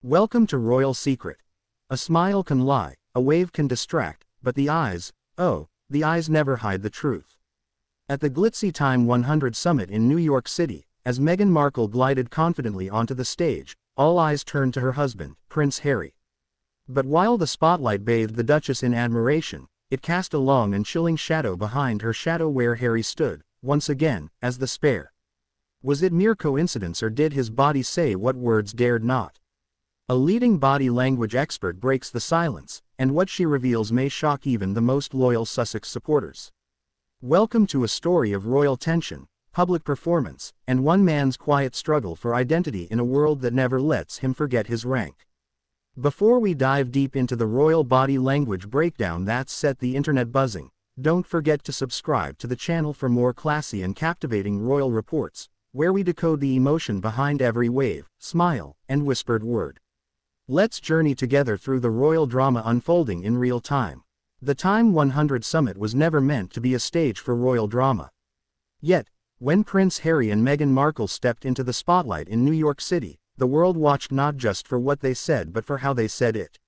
Welcome to Royal Secret. A smile can lie, a wave can distract, but the eyes, oh, the eyes never hide the truth. At the glitzy TIME100 Summit in New York City, as Meghan Markle glided confidently onto the stage, all eyes turned to her husband, Prince Harry. But while the spotlight bathed the Duchess in admiration, it cast a long and chilling shadow behind her shadow where Harry stood, once again, as the spare. Was it mere coincidence or did his body say what words dared not? A leading body language expert breaks the silence, and what she reveals may shock even the most loyal Sussex supporters. Welcome to a story of royal tension, public performance, and one man's quiet struggle for identity in a world that never lets him forget his rank. Before we dive deep into the royal body language breakdown that's set the internet buzzing, don't forget to subscribe to the channel for more classy and captivating royal reports, where we decode the emotion behind every wave, smile, and whispered word. Let's journey together through the royal drama unfolding in real time. The TIME100 Summit was never meant to be a stage for royal drama. Yet, when Prince Harry and Meghan Markle stepped into the spotlight in New York City, the world watched not just for what they said but for how they said it.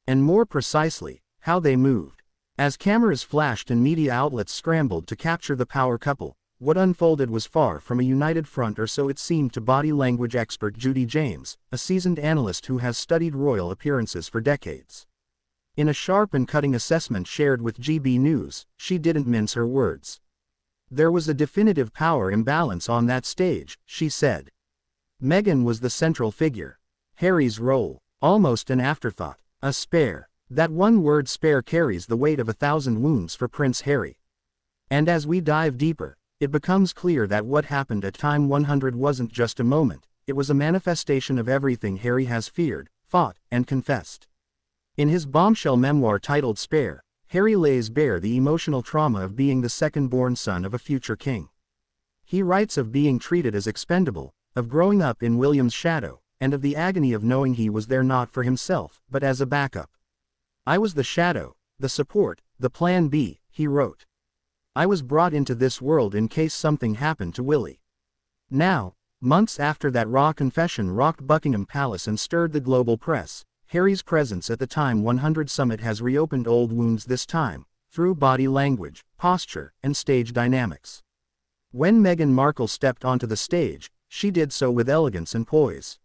And more precisely, how they moved. As cameras flashed and media outlets scrambled to capture the power couple, what unfolded was far from a united front, or so it seemed to body language expert Judi James, a seasoned analyst who has studied royal appearances for decades. In a sharp and cutting assessment shared with GB News, she didn't mince her words. There was a definitive power imbalance on that stage, she said. Meghan was the central figure. Harry's role, almost an afterthought, a spare. That one word spare carries the weight of 1,000 wounds for Prince Harry. And as we dive deeper, it becomes clear that what happened at TIME100 wasn't just a moment, it was a manifestation of everything Harry has feared, fought, and confessed. In his bombshell memoir titled Spare, Harry lays bare the emotional trauma of being the second-born son of a future king. He writes of being treated as expendable, of growing up in William's shadow, and of the agony of knowing he was there not for himself, but as a backup. "I was the shadow, the support, the plan B," he wrote. "I was brought into this world in case something happened to Willie." Now, months after that raw confession rocked Buckingham Palace and stirred the global press, Harry's presence at the TIME100 Summit has reopened old wounds, this time, through body language, posture, and stage dynamics. When Meghan Markle stepped onto the stage, she did so with elegance and poise.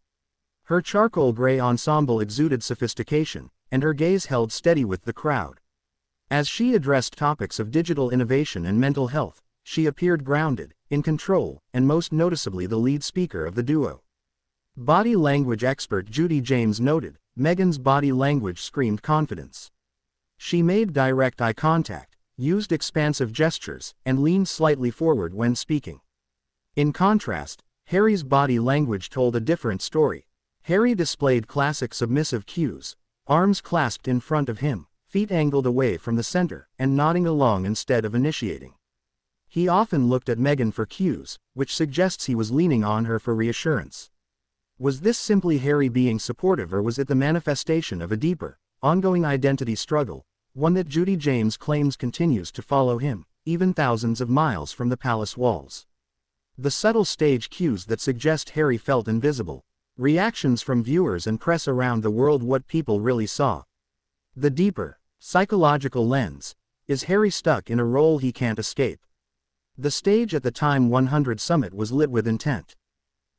Her charcoal gray ensemble exuded sophistication, and her gaze held steady with the crowd. As she addressed topics of digital innovation and mental health, she appeared grounded, in control, and most noticeably the lead speaker of the duo. Body language expert Judi James noted, Meghan's body language screamed confidence. She made direct eye contact, used expansive gestures, and leaned slightly forward when speaking. In contrast, Harry's body language told a different story. Harry displayed classic submissive cues, arms clasped in front of him, feet angled away from the center, and nodding along instead of initiating. He often looked at Meghan for cues, which suggests he was leaning on her for reassurance. Was this simply Harry being supportive, or was it the manifestation of a deeper, ongoing identity struggle, one that Judi James claims continues to follow him, even thousands of miles from the palace walls? The subtle stage cues that suggest Harry felt invisible. Reactions from viewers and press around the world, what people really saw. The deeper, psychological lens. Is Harry stuck in a role he can't escape? The stage at the TIME100 Summit was lit with intent.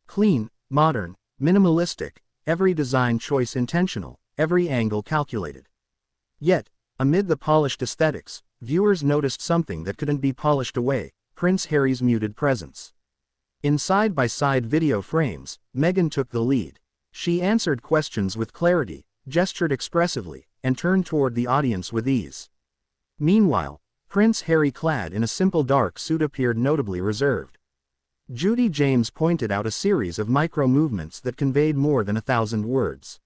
Clean, modern, minimalistic, every design choice intentional, every angle calculated. Yet, amid the polished aesthetics, viewers noticed something that couldn't be polished away: Prince Harry's muted presence. In side-by-side video frames, Meghan took the lead. She answered questions with clarity, gestured expressively, and turned toward the audience with ease. Meanwhile, Prince Harry, clad in a simple dark suit, appeared notably reserved. Judi James pointed out a series of micro-movements that conveyed more than 1,000 words.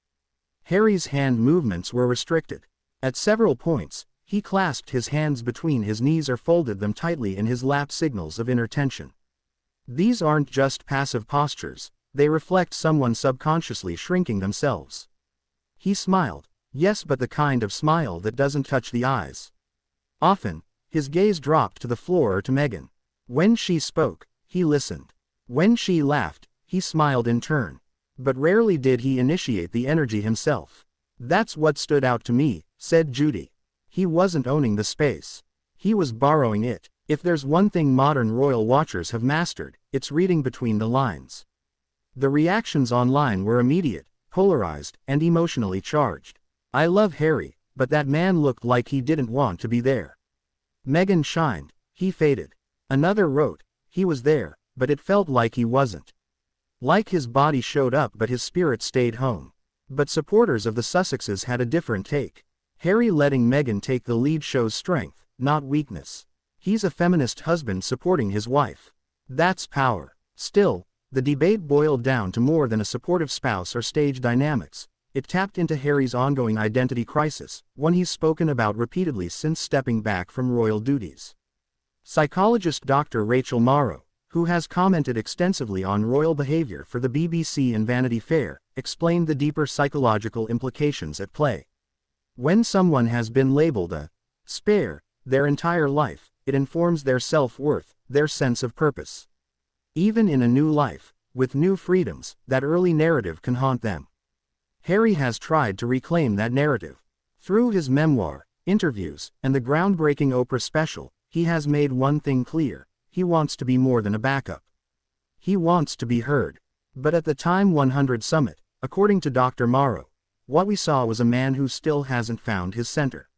Harry's hand movements were restricted. At several points, he clasped his hands between his knees or folded them tightly in his lap, signals of inner tension. These aren't just passive postures, they reflect someone subconsciously shrinking themselves. He smiled, yes, but the kind of smile that doesn't touch the eyes. Often, his gaze dropped to the floor or to Meghan. When she spoke, he listened. When she laughed, he smiled in turn. But rarely did he initiate the energy himself. "That's what stood out to me," said Judi. "He wasn't owning the space. He was borrowing it." If there's one thing modern royal watchers have mastered, it's reading between the lines. The reactions online were immediate, polarized, and emotionally charged. "I love Harry, but that man looked like he didn't want to be there." "Meghan shined, he faded." Another wrote, "He was there, but it felt like he wasn't. Like his body showed up but his spirit stayed home." But supporters of the Sussexes had a different take. "Harry letting Meghan take the lead shows strength, not weakness. He's a feminist husband supporting his wife. That's power." Still, the debate boiled down to more than a supportive spouse or stage dynamics. It tapped into Harry's ongoing identity crisis, one he's spoken about repeatedly since stepping back from royal duties. Psychologist Dr. Rachel Morrow, who has commented extensively on royal behavior for the BBC and Vanity Fair, explained the deeper psychological implications at play. When someone has been labeled a spare their entire life, it informs their self-worth, their sense of purpose. Even in a new life, with new freedoms, that early narrative can haunt them. Harry has tried to reclaim that narrative. Through his memoir, interviews, and the groundbreaking Oprah special, he has made one thing clear: he wants to be more than a backup. He wants to be heard. But at the TIME100 Summit, according to Dr. Morrow, what we saw was a man who still hasn't found his center.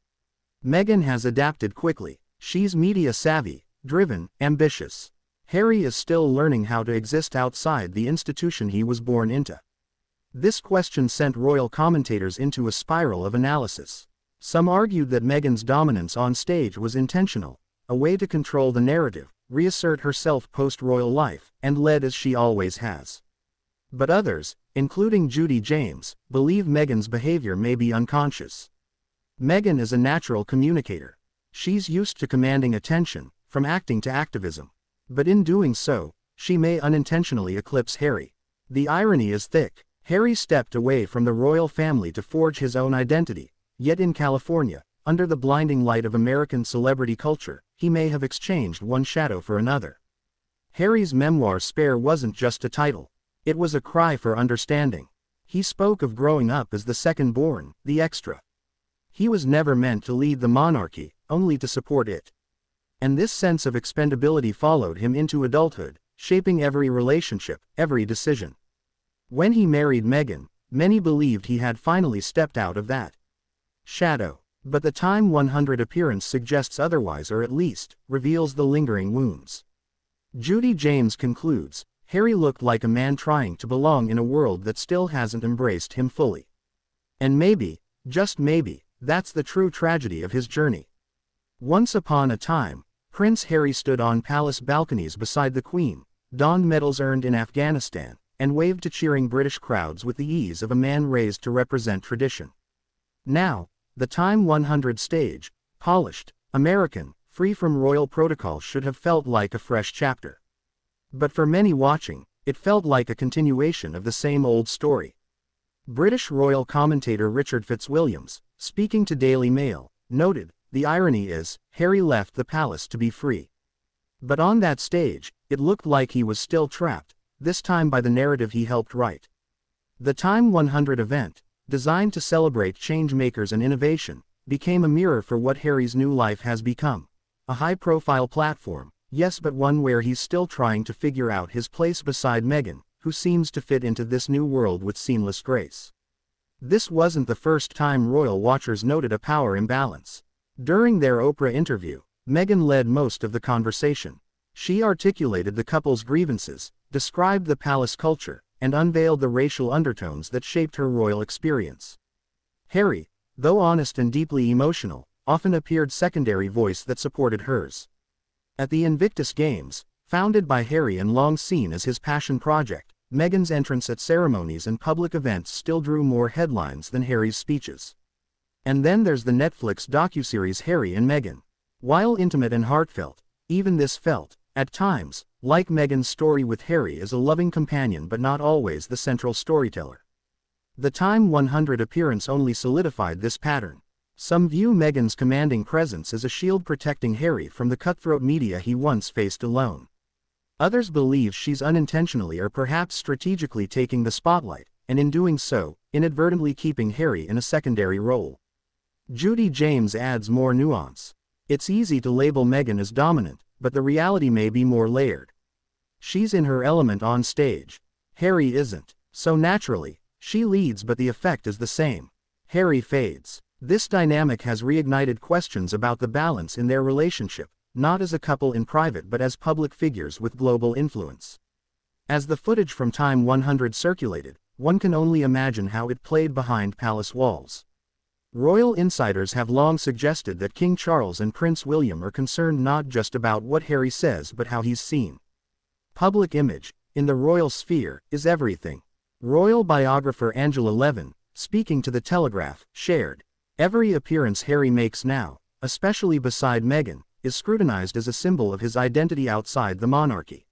Meghan has adapted quickly. She's media-savvy, driven, ambitious. Harry is still learning how to exist outside the institution he was born into. This question sent royal commentators into a spiral of analysis. Some argued that Meghan's dominance on stage was intentional, a way to control the narrative, reassert herself post-royal life, and led as she always has. But others, including Judi James, believe Meghan's behavior may be unconscious. Meghan is a natural communicator. She's used to commanding attention, from acting to activism. But in doing so, she may unintentionally eclipse Harry. The irony is thick. Harry stepped away from the royal family to forge his own identity, yet in California, under the blinding light of American celebrity culture, he may have exchanged one shadow for another. Harry's memoir Spare wasn't just a title. It was a cry for understanding. He spoke of growing up as the second-born, the extra. He was never meant to lead the monarchy, only to support it. And this sense of expendability followed him into adulthood, shaping every relationship, every decision. When he married Meghan, many believed he had finally stepped out of that shadow. But the TIME100 appearance suggests otherwise, or at least, reveals the lingering wounds. Judi James concludes, Harry looked like a man trying to belong in a world that still hasn't embraced him fully. And maybe, just maybe, that's the true tragedy of his journey. Once upon a time, Prince Harry stood on palace balconies beside the Queen, donned medals earned in Afghanistan, and waved to cheering British crowds with the ease of a man raised to represent tradition. Now, the TIME100 stage, polished, American, free from royal protocol, should have felt like a fresh chapter. But for many watching, it felt like a continuation of the same old story. British royal commentator Richard Fitzwilliams, speaking to Daily Mail, noted, "The irony is, Harry left the palace to be free. But on that stage, it looked like he was still trapped, this time by the narrative he helped write." The TIME100 event, designed to celebrate change-makers and innovation, became a mirror for what Harry's new life has become. A high-profile platform, yes, but one where he's still trying to figure out his place beside Meghan, who seems to fit into this new world with seamless grace. This wasn't the first time royal watchers noted a power imbalance. During their Oprah interview, Meghan led most of the conversation. She articulated the couple's grievances, described the palace culture, and unveiled the racial undertones that shaped her royal experience. Harry, though honest and deeply emotional, often appeared secondary voice that supported hers. At the Invictus Games, founded by Harry and long seen as his passion project, Meghan's entrance at ceremonies and public events still drew more headlines than Harry's speeches. And then there's the Netflix docuseries Harry and Meghan. While intimate and heartfelt, even this felt, at times, like Meghan's story with Harry as a loving companion but not always the central storyteller. The TIME100 appearance only solidified this pattern. Some view Meghan's commanding presence as a shield protecting Harry from the cutthroat media he once faced alone. Others believe she's unintentionally or perhaps strategically taking the spotlight, and in doing so, inadvertently keeping Harry in a secondary role. Judi James adds more nuance. It's easy to label Meghan as dominant, but the reality may be more layered. She's in her element on stage. Harry isn't. So naturally, she leads but the effect is the same. Harry fades. This dynamic has reignited questions about the balance in their relationship, not as a couple in private but as public figures with global influence. As the footage from Time 100 circulated, one can only imagine how it played behind palace walls. Royal insiders have long suggested that King Charles and Prince William are concerned not just about what Harry says but how he's seen. Public image, in the royal sphere, is everything. Royal biographer Angela Levin, speaking to The Telegraph, shared, "Every appearance Harry makes now, especially beside Meghan, is scrutinized as a symbol of his identity outside the monarchy.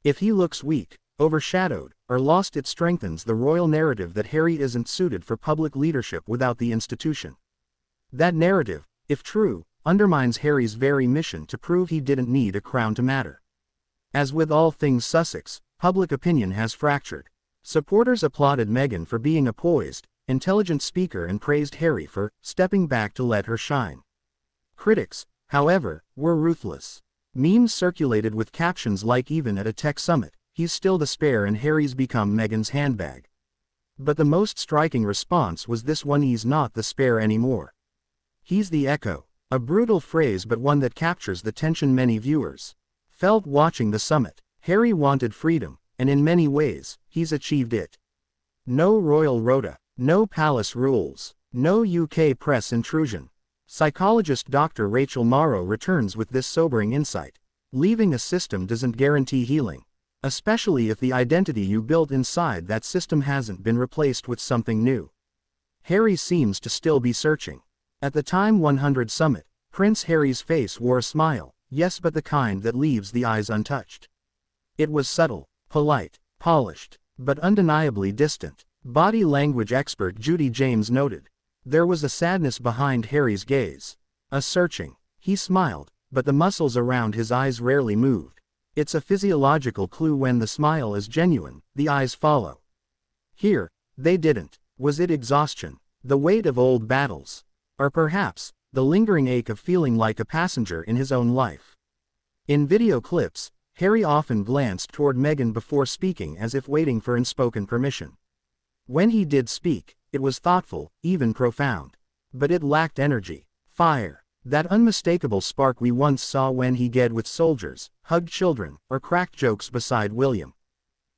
If he looks weak, overshadowed, or lost, it strengthens the royal narrative that Harry isn't suited for public leadership without the institution. That narrative, if true, undermines Harry's very mission to prove he didn't need a crown to matter." As with all things Sussex, public opinion has fractured. Supporters applauded Meghan for being a poised, intelligent speaker and praised Harry for stepping back to let her shine. Critics, however, were ruthless. Memes circulated with captions like, "Even at a tech summit, he's still the spare and Harry's become Meghan's handbag." But the most striking response was this one: "He's not the spare anymore. He's the echo." A brutal phrase but one that captures the tension many viewers felt watching the summit. Harry wanted freedom, and in many ways, he's achieved it. No royal rota, no palace rules, no UK press intrusion. Psychologist Dr. Rachel Morrow returns with this sobering insight. Leaving a system doesn't guarantee healing, especially if the identity you built inside that system hasn't been replaced with something new. Harry seems to still be searching. At the Time 100 Summit, Prince Harry's face wore a smile, yes, but the kind that leaves the eyes untouched. It was subtle, polite, polished, but undeniably distant. Body language expert Judi James noted, "There was a sadness behind Harry's gaze. A searching. He smiled, but the muscles around his eyes rarely moved. It's a physiological clue when the smile is genuine, the eyes follow." Here, they didn't. Was it exhaustion? The weight of old battles? Or perhaps, the lingering ache of feeling like a passenger in his own life? In video clips, Harry often glanced toward Meghan before speaking as if waiting for unspoken permission. When he did speak, it was thoughtful, even profound. But it lacked energy, fire, that unmistakable spark we once saw when he gagged with soldiers, hugged children, or cracked jokes beside William.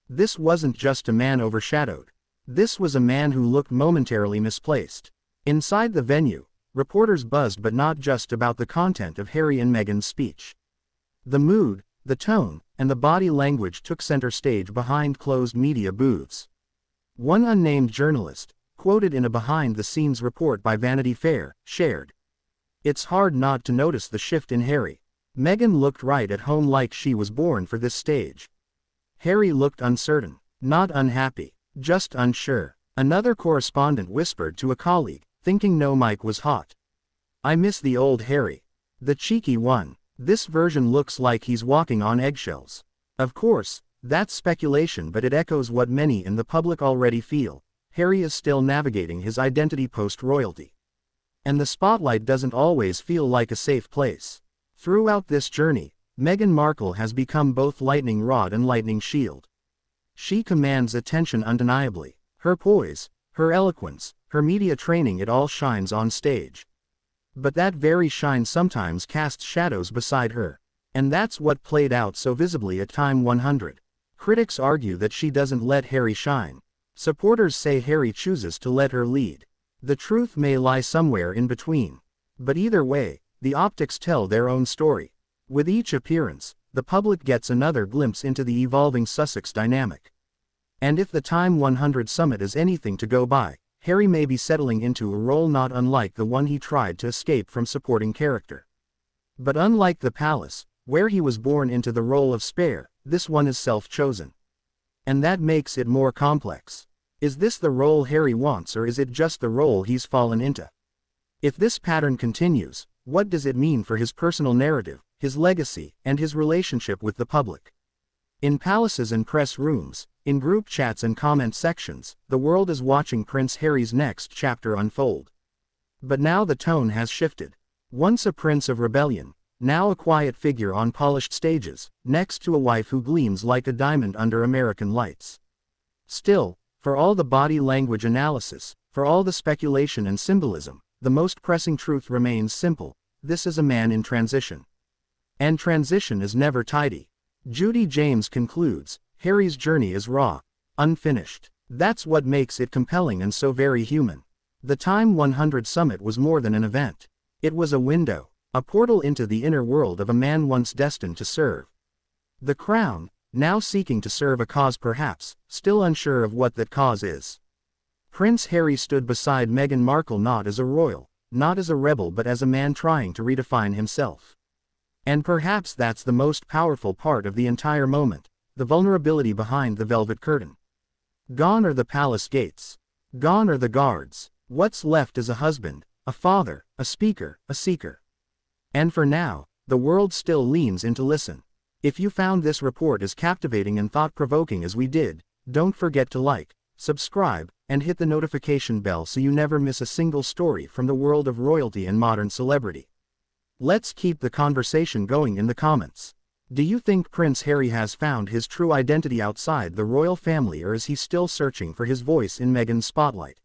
This wasn't just a man overshadowed. This was a man who looked momentarily misplaced. Inside the venue, reporters buzzed, but not just about the content of Harry and Meghan's speech. The mood, the tone, and the body language took center stage behind closed media booths. One unnamed journalist, quoted in a behind-the-scenes report by Vanity Fair, shared, "It's hard not to notice the shift in Harry. Meghan looked right at home, like she was born for this stage. Harry looked uncertain, not unhappy, just unsure." Another correspondent whispered to a colleague, thinking no mic was hot, "I miss the old Harry. The cheeky one. This version looks like he's walking on eggshells." Of course, that's speculation, but it echoes what many in the public already feel. Harry is still navigating his identity post-royalty. And the spotlight doesn't always feel like a safe place. Throughout this journey, Meghan Markle has become both lightning rod and lightning shield. She commands attention undeniably. Her poise, her eloquence, her media training, it all shines on stage. But that very shine sometimes casts shadows beside her. And that's what played out so visibly at Time 100. Critics argue that she doesn't let Harry shine. Supporters say Harry chooses to let her lead. The truth may lie somewhere in between. But either way, the optics tell their own story. With each appearance, the public gets another glimpse into the evolving Sussex dynamic. And if the Time 100 Summit is anything to go by, Harry may be settling into a role not unlike the one he tried to escape from supporting character. But unlike the palace, where he was born into the role of spare, this one is self-chosen. And that makes it more complex. Is this the role Harry wants, or is it just the role he's fallen into? If this pattern continues, what does it mean for his personal narrative, his legacy, and his relationship with the public? In palaces and press rooms, In group chats and comment sections, the world is watching Prince Harry's next chapter unfold. But now the tone has shifted. Once a prince of rebellion, now a quiet figure on polished stages, next to a wife who gleams like a diamond under American lights. Still, for all the body language analysis, for all the speculation and symbolism, the most pressing truth remains simple: this is a man in transition. And transition is never tidy. Judi James concludes, Harry's journey is raw, unfinished. That's what makes it compelling and so very human. The TIME100 Summit was more than an event. It was a window, a portal into the inner world of a man once destined to serve the crown, now seeking to serve a cause, perhaps still unsure of what that cause is. Prince Harry stood beside Meghan Markle not as a royal, not as a rebel, but as a man trying to redefine himself. And perhaps that's the most powerful part of the entire moment, the vulnerability behind the velvet curtain. Gone are the palace gates. Gone are the guards. What's left is a husband, a father, a speaker, a seeker. And for now, the world still leans in to listen. If you found this report as captivating and thought-provoking as we did, don't forget to like, subscribe, and hit the notification bell so you never miss a single story from the world of royalty and modern celebrity. Let's keep the conversation going in the comments. Do you think Prince Harry has found his true identity outside the royal family, or is he still searching for his voice in Meghan's spotlight?